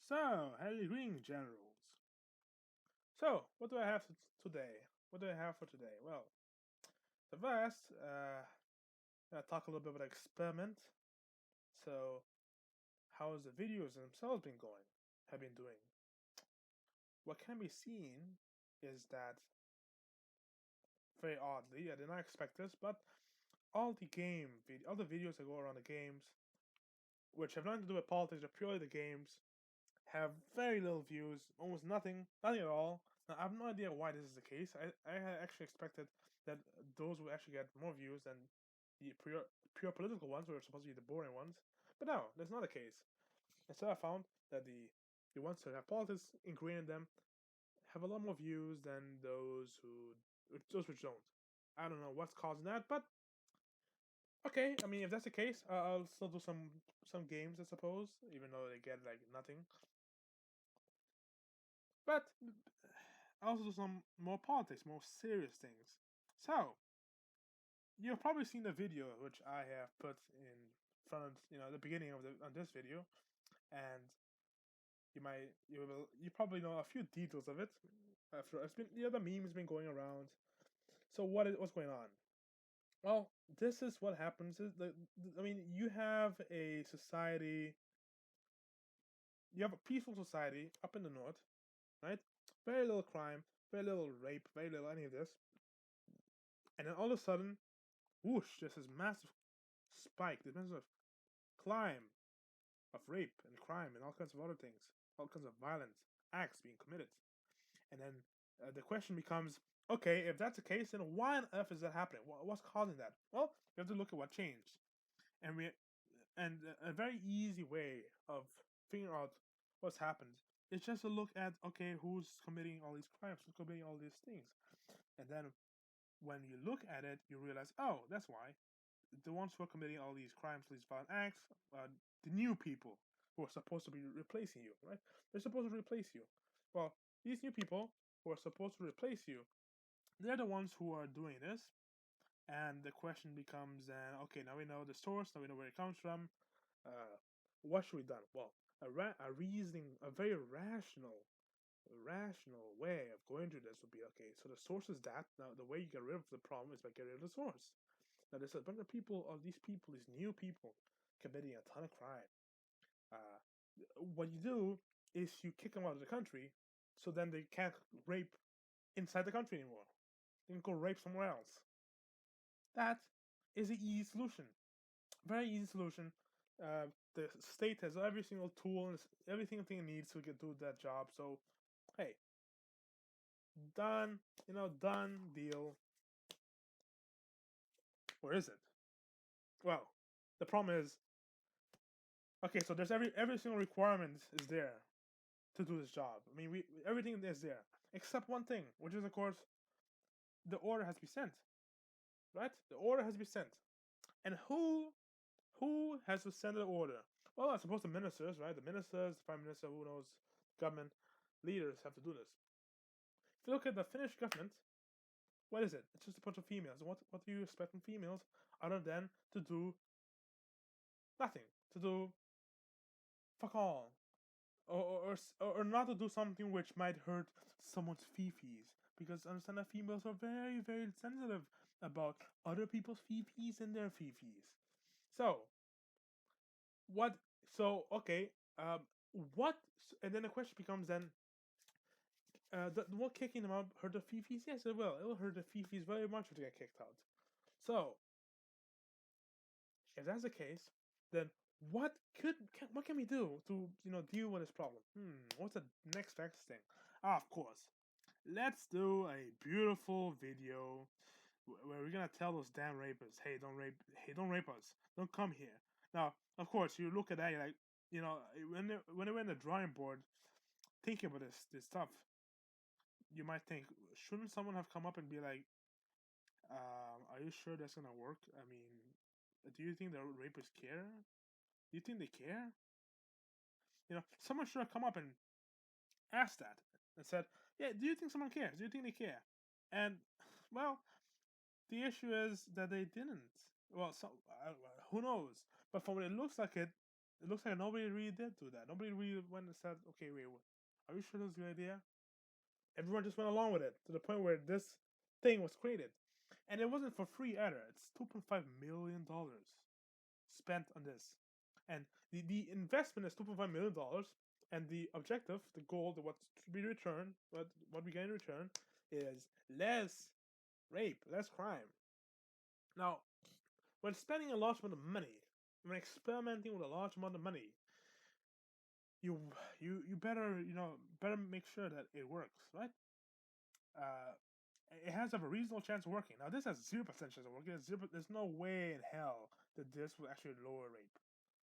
So, Harry Green generals. So, what do I have today? What do I have for today? Well, the first, I talk a little bit about experiment. So, how has the videos themselves been going? Have been doing? What can be seen is that very oddly, I did not expect this, but all the videos that go around the games, which have nothing to do with politics, are purely the games, have very little views, almost nothing at all. Now, I have no idea why this is the case. I had actually expected that those would actually get more views than the pure political ones, which are supposed to be the boring ones. But no, that's not the case. Instead, I found that the ones that have politics ingrained in them have a lot more views than those which don't. I don't know what's causing that, but okay. I mean, if that's the case, I'll still do some games, I suppose, even though they get like nothing. But also some more politics, more serious things. So, you've probably seen the video which I have put in front of the beginning of the on this video, and you probably know a few details of it. After it's been the memes been going around. So what's going on? Well, this is what happens. I mean, you have a society. You have a peaceful society up in the north, right? Very little crime, very little rape, very little any of this, and then all of a sudden whoosh, there's this massive spike, this massive climb of rape and crime and all kinds of other things, all kinds of violent acts being committed. And then the question becomes, okay, if that's the case, then why on earth is that happening? What's causing that? Well, you have to look at what changed. And a very easy way of figuring out what's happened is just to look at, okay, who's committing all these crimes, who's committing all these things. And then when you look at it, you realize, oh, that's why the ones who are committing all these crimes, these violent acts, the new people who are supposed to be replacing you, right? They're supposed to replace you. Well, these new people who are supposed to replace you, they're the ones who are doing this. And the question becomes then, okay, now we know the source, now we know where it comes from. Uh, what should we do? Well, a reasoning, a very rational way of going through this would be okay. So the source is that. Now the way you get rid of the problem is by getting rid of the source. Now there's a bunch of people, these new people, committing a ton of crime. Uh, what you do is you kick them out of the country, so then they can't rape inside the country anymore. They can go rape somewhere else. That is an easy solution, very easy solution. The state has every single tool and every single thing it needs to do that job. So, hey, done. Done deal. Or is it? Well, the problem is, okay, so there's every single requirement is there to do this job. I mean, we everything is there except one thing, which is of course the order has to be sent, right? The order has to be sent, and who has to send the order? Well, I suppose the ministers, right? The ministers, the prime minister, who knows, government leaders have to do this. If you look at the Finnish government, what is it? It's just a bunch of females. What do you expect from females other than to do nothing, to do fuck all? Or not to do something which might hurt someone's fifis. Because understand that females are very, very sensitive about other people's fifis and their fifis. So, what? So, okay. What? And then the question becomes then, will kicking them out hurt the fifis? Yes, it will. It will hurt the fifis very much if they get kicked out. So, if that's the case, then what can we do to deal with this problem? What's the next best thing? Of course, let's do a beautiful video where we're gonna tell those damn rapers, hey, don't rape us, don't come here. Now, of course, you look at that, you're like, when they were in the drawing board thinking about this stuff, you might think, shouldn't someone have come up and be like, are you sure that's gonna work? I mean, do you think the rapists care? Do you think they care? Someone should have come up and asked that and said, "Yeah, do you think someone cares? Do you think they care?" And well, the issue is that they didn't. Well, who knows? But from what it looks like, It looks like nobody really did do that. Nobody really went and said, "Okay, wait, are you sure this is a good idea?" Everyone just went along with it to the point where this thing was created, and it wasn't for free either. It's $2.5 million spent on this, and the investment is $2.5 million, and the objective, the goal, the what's to be returned, what we get in return is less rape, less crime. Now, when spending a large amount of money, when experimenting with a large amount of money, you better better make sure that it works, right? Uh, it has to have a reasonable chance of working. Now, this has 0% chance of working. There's no way in hell that this will actually lower rape.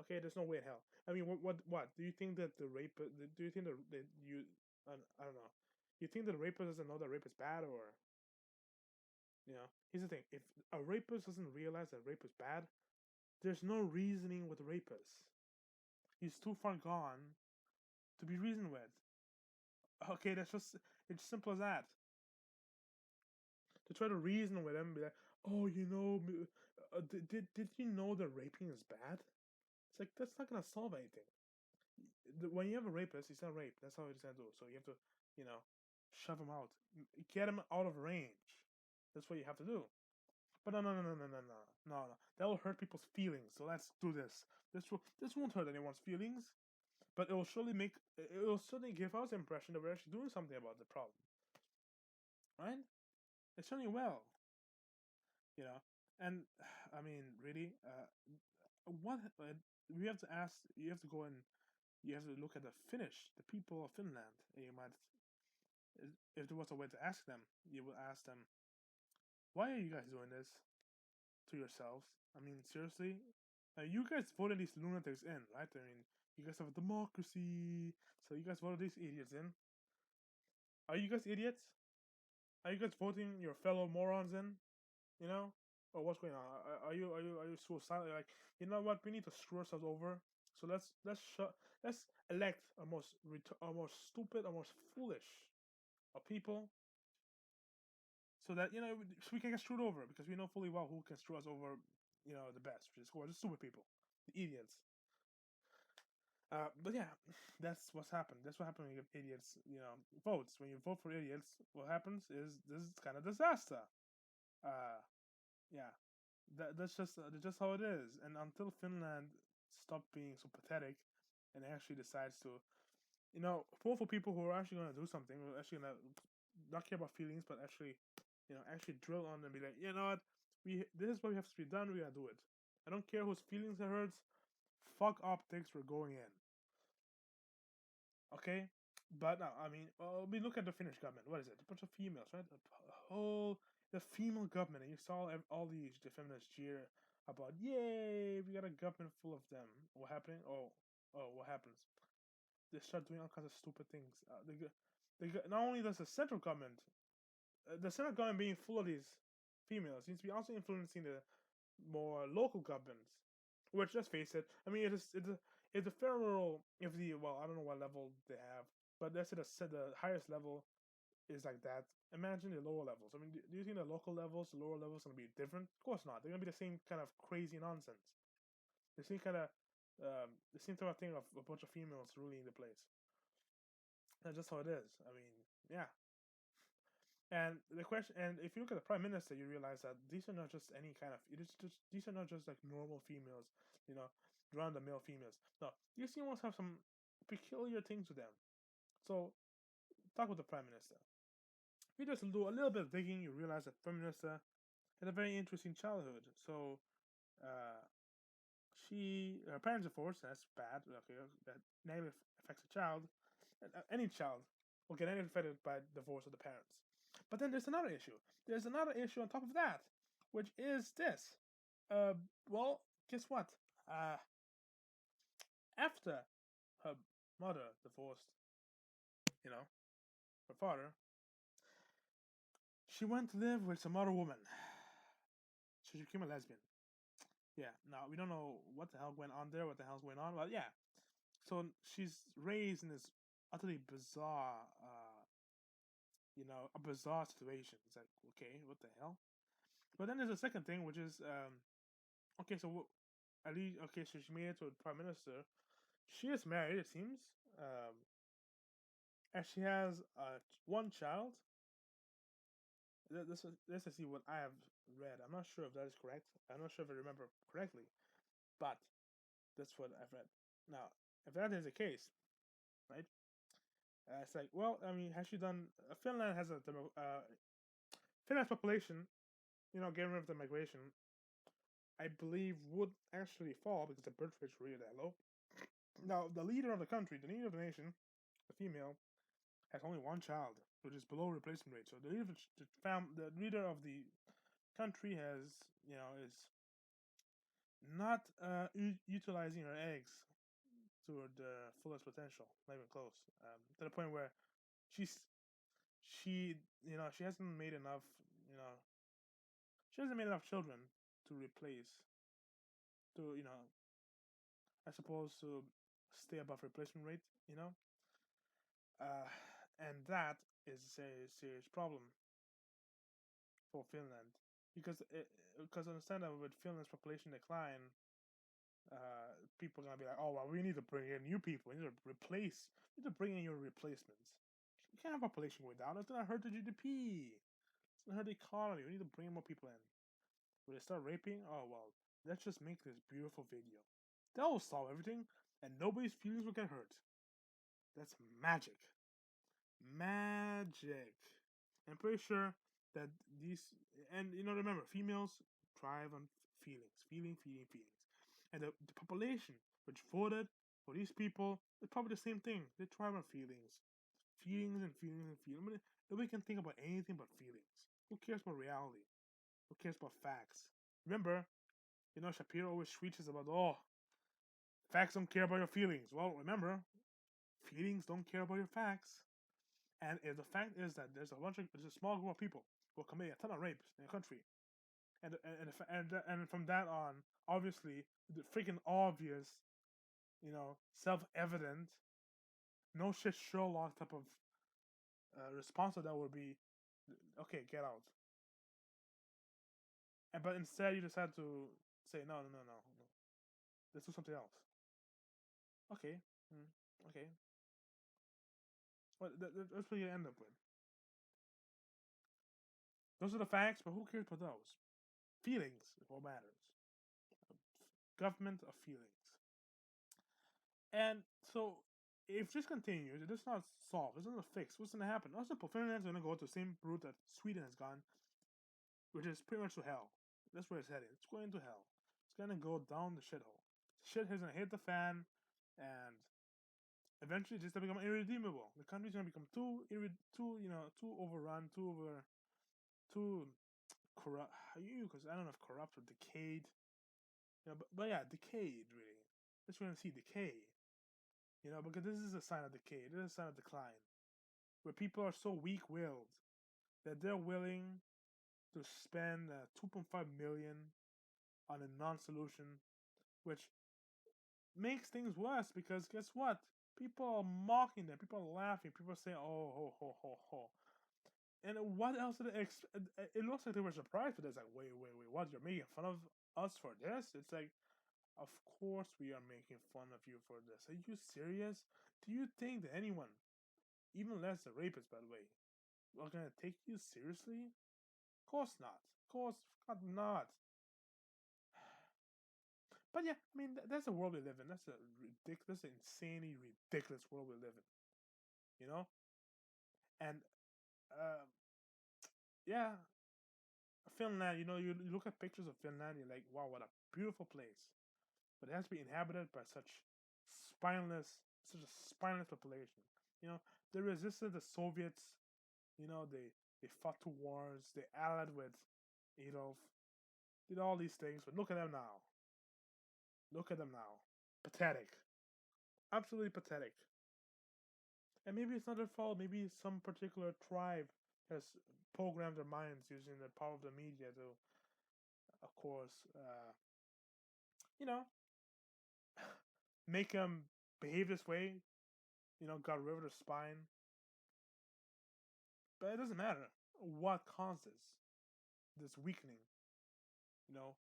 Okay, there's no way in hell. I mean, what? Do you think that the rape? Do you think that you? I don't know. You think that the rapist doesn't know that rape is bad, or here's the thing: if a rapist doesn't realize that rape is bad, there's no reasoning with the rapist. He's too far gone to be reasoned with. Okay, it's simple as that. To try to reason with him, be like, oh, did you know that raping is bad? It's like that's not gonna solve anything. When you have a rapist, he's not rape. That's how it's gonna do. So you have to, you know, shove him out, get him out of range. That's what you have to do. But no, no, no, no, no, no, no, no, no. That will hurt people's feelings. So let's do this. This won't hurt anyone's feelings, but it will certainly give us the impression that we're actually doing something about the problem, right? It certainly will, you know. And I mean, really, what we have to ask? You have to go and you have to look at the people of Finland. And you might, if there was a way to ask them, you would ask them, why are you guys doing this to yourselves? I mean, seriously, you guys voted these lunatics in, right? I mean, you guys have a democracy, so you guys voted these idiots in. Are you guys idiots? Are you guys voting your fellow morons in? You know, or what's going on? Are you suicidal? Like, you know what? We need to screw ourselves over. So let's elect a more stupid, a more foolish of people, so that so we can get screwed over because we know fully well who can screw us over. The best, which is who are the stupid people, the idiots. But yeah, that's what's happened. That's what happened when you give idiots, votes. When you vote for idiots, what happens is this is kind of disaster. Uh, yeah, that's just how it is. And until Finland stop being so pathetic and actually decides to, vote for people who are actually going to do something, who are actually going to not care about feelings, but actually, actually drill on and be like, you know what, this is what we have to be done. We gotta do it. I don't care whose feelings it hurts. Fuck optics. We're going in. Okay. But now, I mean, we look at the Finnish government. What is it? A bunch of females, right? The female government, and you saw all the feminists cheer about, yay, we got a government full of them. What happening? What happens? They start doing all kinds of stupid things. Not only does the central government being full of these females seems to be also influencing the more local governments. Which, let's face it, I mean, it's a federal. If the well, I don't know what level they have, but let's say the highest level is like that. Imagine the lower levels. I mean, do you think the local levels, the lower levels, are gonna be different? Of course not. They're gonna be the same kind of crazy nonsense. The same kind of the same type of thing of a bunch of females ruling the place. That's just how it is. I mean, yeah. And the question, and if you look at the prime minister, you realize that these are not just any kind of. It is just these are not just like normal females, you know, round the mill females. No, these females have some peculiar things to them. So talk with the prime minister. If you just do a little bit of digging, you realize that prime minister had a very interesting childhood. So, uh, her parents divorced. That's bad. Okay, that negatively affects a child. Any child will get negatively affected by divorce of the parents. But then there's another issue. There's another issue on top of that, which is this. Well, guess what? Uh, After her mother divorced, her father, she went to live with some other woman. So she became a lesbian. Yeah. Now we don't know what the hell went on there, what the hell's going on. But yeah. So she's raised in this utterly bizarre, a bizarre situation. It's like, okay, what the hell? But then there's a second thing, which is, okay, so at least okay, so she made it to a prime minister. She is married, it seems, and she has one child. Let's see what I have read. I'm not sure if that is correct. I'm not sure if I remember correctly, but that's what I've read. Now, if that is the case, right? It's like, well, I mean, has she done? Finland has a Finland's population, getting rid of the migration, I believe would actually fall because the birth rate's really that low. Now, the leader of the country, the leader of the nation, the female, has only one child, which is below replacement rate. So the leader of the country is not utilizing her eggs to the fullest potential, not even close. To the point where she's she hasn't made enough, you know, she hasn't made enough children to replace to I suppose to stay above replacement rate. Uh, and that is a serious problem for Finland because understand that with Finland's population decline, people are gonna be like, oh well, we need to bring in new people. We need to bring in your replacements. You can't have population going down. It's gonna hurt the GDP. It's gonna hurt the economy. We need to bring more people in. When they start raping, oh well, let's just make this beautiful video. That will solve everything, and nobody's feelings will get hurt. That's magic. Magic. I'm pretty sure that these, and remember, females thrive on feelings, feelings. And the population which voted for these people is probably the same thing. They thrive on feelings. Feelings and feelings and feelings. I mean, nobody can think about anything but feelings. Who cares about reality? Who cares about facts? Remember, Shapiro always screeches about, oh, facts don't care about your feelings. Well, remember, feelings don't care about your facts. And if the fact is that there's a small group of people who are committing a ton of rapes in the country, and from that on, obviously, the freaking obvious, self-evident, no shit Sherlock type of response to that would be, okay, get out. But instead, you decide to say, no, no, no, no, no. Let's do something else. Okay, okay. That's what you end up with. Those are the facts, but who cares about those? Feelings is what matters. Government of feelings. And so, if this continues, it does not solve, it's not fix, what's going to happen? Also, Finland's going to go to the same route that Sweden has gone, which is pretty much to hell. That's where it's headed. It's going to hell. It's going to go down the shithole. Shit is going to hit the fan, and eventually it's just going to become irredeemable. The country's going to become too overrun, too corrupt. Because I don't know if corrupt or decayed. But yeah, decayed, really. That's where we're going to see decay. Because this is a sign of decay. This is a sign of decline. Where people are so weak-willed that they're willing to spend 2.5 million on a non-solution, which makes things worse because guess what? People are mocking them. People are laughing. People are saying, "Oh, ho, ho, ho, ho." And what else did they it looks like they were surprised, but it's like, wait, what? You're making fun of us for this? It's like, of course we are making fun of you for this. Are you serious? Do you think that anyone, even less the rapist, by the way, are gonna take you seriously? Of course not. Of course God not. But yeah, I mean that's the world we live in. That's a ridiculous, insanely ridiculous world we live in. You know, and uh, yeah, Finland. You look at pictures of Finland, you're like, wow, what a beautiful place. But it has to be inhabited by spineless, such a spineless population. You know, they resisted the Soviets. They fought two wars. They allied with Adolf. Did all these things, but look at them now. Look at them now. Pathetic. Absolutely pathetic. And maybe it's not their fault. Maybe some particular tribe has programmed their minds using the power of the media to, of course, you know, make them behave this way. Got rid of their spine. But it doesn't matter what causes this weakening. You know,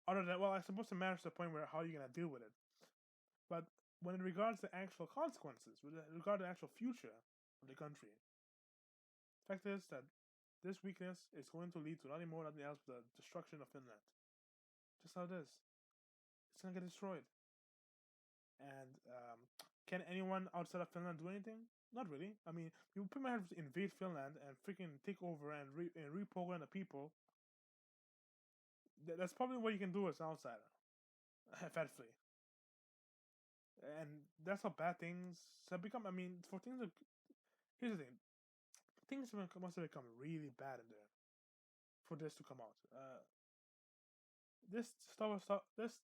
Other than, well, I suppose it matters to the point where how you're gonna deal with it. But when it regards the actual consequences, with regard to the actual future of the country, the fact is that this weakness is going to lead to nothing more, nothing else but the destruction of Finland. Just how it is. It's gonna get destroyed. And can anyone outside of Finland do anything? Not really. I mean, you pretty much have to invade Finland and freaking take over and, and reprogram the people. That's probably what you can do as an outsider, effectively. And that's how bad things have become. I mean, for things to, here's the thing: things must have become really bad in there for this to come out. This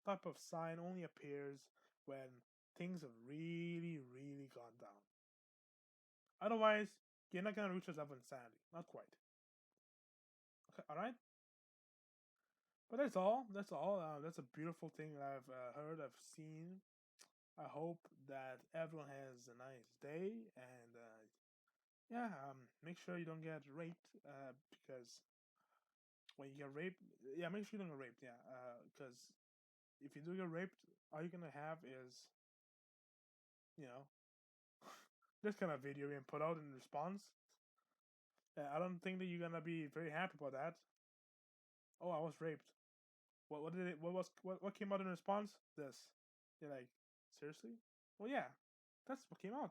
type of sign only appears when things have really, really gone down. Otherwise, you're not gonna reach this level of insanity. Not quite. Okay, all right. But that's all. That's all. That's a beautiful thing that I've heard. I've seen. I hope that everyone has a nice day, and yeah, make sure you don't get raped because when you get raped, yeah, make sure you don't get raped. Yeah, because if you do get raped, all you're gonna have is, you know, this kind of video being put out in response. I don't think that you're gonna be very happy about that. Oh, I was raped. What did it? What came out in response? This. You're like, seriously? Well, yeah, that's what came out.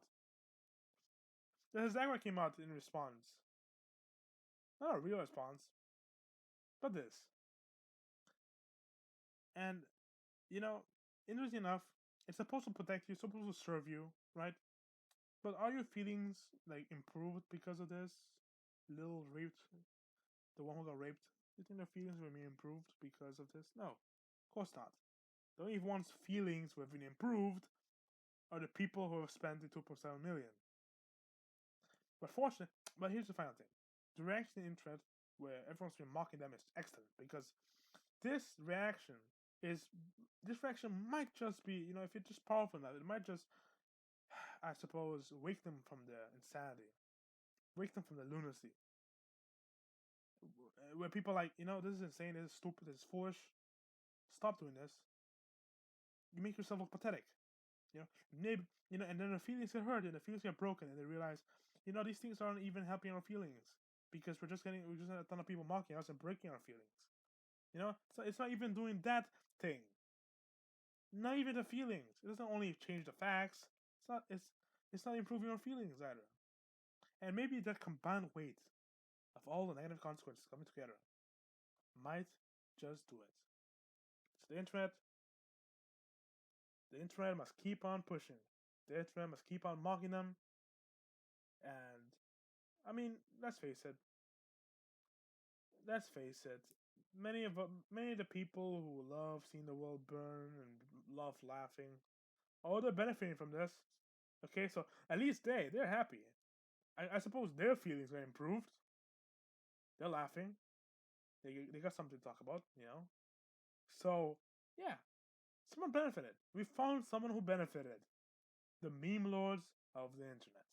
That's exactly what came out in response. Not a real response, but this. And you know, interesting enough, it's supposed to protect you, supposed to serve you, right? But are your feelings like improved because of this? Little raped, the one who got raped. Do you think their feelings will be improved because of this? No, of course not. The only one's feelings who have been improved are the people who have spent the 2.7 million. But here's the final thing: the reaction in internet where everyone's been mocking them is excellent because this reaction is this reaction might just be, if it's just powerful enough, it might just, I suppose, wake them from their insanity, wake them from the lunacy, where people are like, this is insane, this is stupid, this is foolish. Stop doing this. You make yourself look pathetic. Maybe, and then the feelings get hurt and the feelings get broken, and they realize, these things aren't even helping our feelings because we're just a ton of people mocking us and breaking our feelings. So it's not even doing that thing. Not even the feelings. It doesn't only change the facts. It's not improving our feelings either. And maybe that combined weight of all the negative consequences coming together might just do it. It's the internet. The internet must keep on pushing. The internet must keep on mocking them. And I mean, let's face it. Let's face it. Many of the people who love seeing the world burn and love laughing, they're benefiting from this. Okay, so at least they're happy. I suppose their feelings are improved. They're laughing. They got something to talk about. So yeah, someone benefited. We found someone who benefited. The meme lords of the internet.